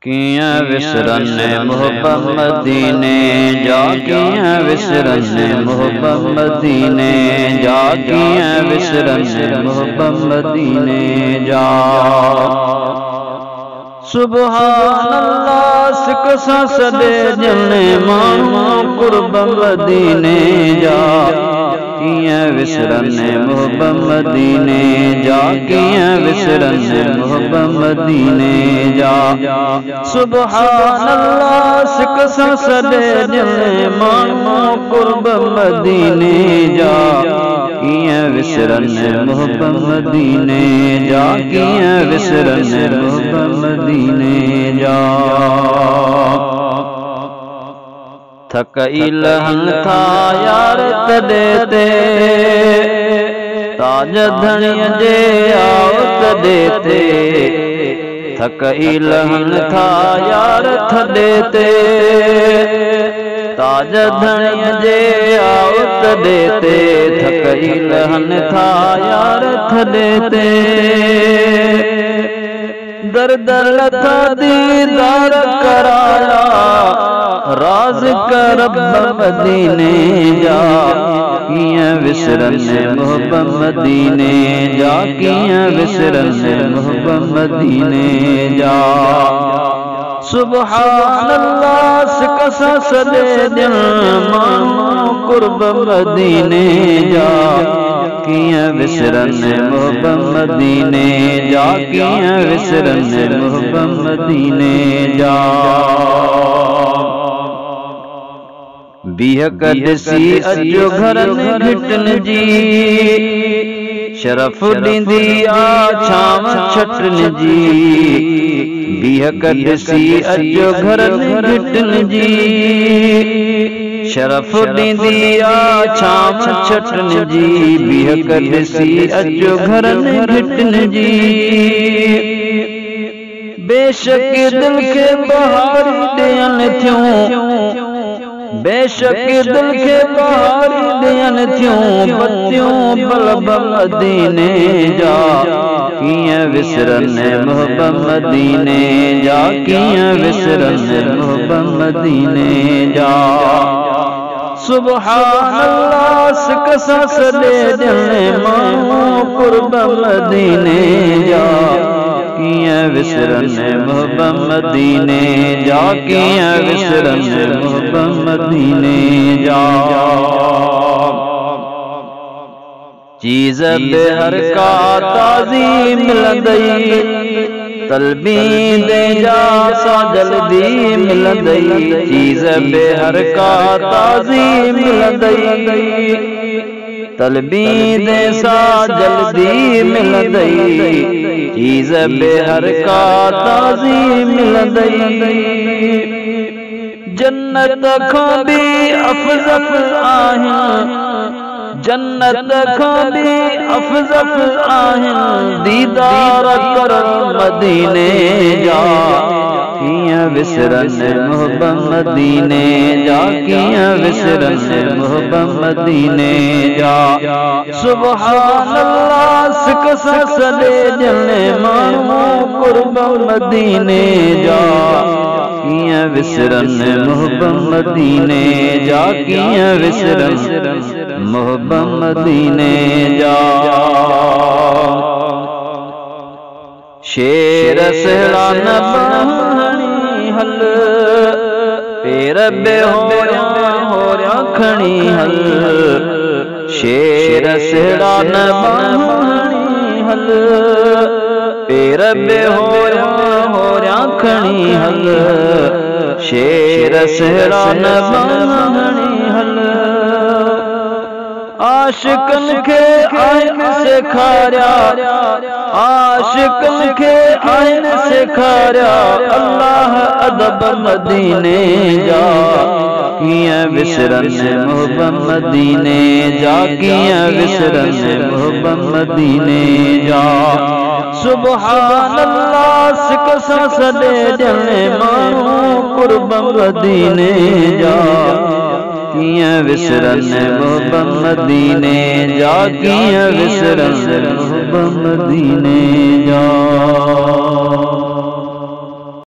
कियां विसरने मोहब्बत मदीने जा, कियां विसरने मोहब्बत मदीने जा, कियां विसरने मोहब्बत मदीने जा। सुभान अल्लाह सिकसा सदे जने मानू कुर्ब मदीने जा, कियां विसरने मोहब्बत मदीने जा, कियां विसरने मोहब्बत मदीने जा। सुभान अल्लाह सिकसा सदे जने मानू कुर्ब मदीने जा, कियां विसरने मोहब्बत मदीने जा, कियां विसरने मोहब्बत मदीने जा। थकई लहन था यार तदे ते, ताज धनिय जे आओ तदे ते। थकई लहन था यार थदे ते, ताज धनिय जे आओ तदे ते। थकई लहन था यार थदे ते, दर दर था दीदार कराया राज कर मदीने जा, कियां विसरने मोहब्बत मदीने जा, कियां विसरने मोहब्बत मदीने जा। सुभान अल्लाह सिकसा सदे दिल मानू कुर्ब मदीने जा, कियां विसरने मोहब्बत मदीने जा, कियां विसरने मोहब्बत मदीने जा। बीह कदसी अचो घरन घिटन जी, शरफ ॾींदी आ छाव छटन जी। बीह कदसी अचो घरन घिटन जी, शरफ ॾींदी आ छाव छटन जी। बीह कदसी अचो घरन घिटन जी, बेशक दिल के बहार ॾियन थियूं, बेशक दिल के बहार ॾियन थियूं। बत्तियूं बलब मदीने जा, कियां विसरने मोहब्बत मदीने जा, कियां विसरने मोहब्बत मदीने जा। सुभान अल्लाह सिकसा सदे जने मानू कुर्ब मदीने जा, कियां विसरने मोहब्बत मदीने जा, कियां विसरने मोहब्बत मदीने जा। चीज़ बेहर का ताज़ी मिलंदई, तलबी दे जा सा जल्दी मिलंदई। चीज़ बेहर का ताज़ी मिलंदई, तलबी दे सा जल्दी मिलंदई। चीज़ बेहर का ताज़ी मिलंदई, जन्नत खां भी अफज़ल आहिन, जन्नत खां भी अफज़ल आहिन। दीदार कर मदीने जा, कियां विसरने मोहब्बत मदीने जा, कियां विसरने मोहब्बत मदीने जा। सुभान अल्लाह सिकसा सदे जने मानू कुर्ब मदीने जा, कियां विसरने मोहब्बत मदीने जा, कियां विसरने मोहब्बत मदीने जा। शेर सहला न बहनी हल, पेर बेहोरिया खणी हल। शेर सहला न बहनी हल, पेर बेहोरिया खणी हल। शेर सहला न बहनी हल, आशिकन के आइन सेखारिया, आशिकन के आइन सेखारिया। अल्लाह अदब मदीने जा, कियां विसरने मोहब्बत मदीने जा, कियां विसरने मोहब्बत मदीने जा। सुभान अल्लाह सिकसा सदे जने मानू कुर्ब मदीने जा, कियां विसरने मोहब्बत मदीने जा, कियां विसरने मोहब्बत मदीने जा।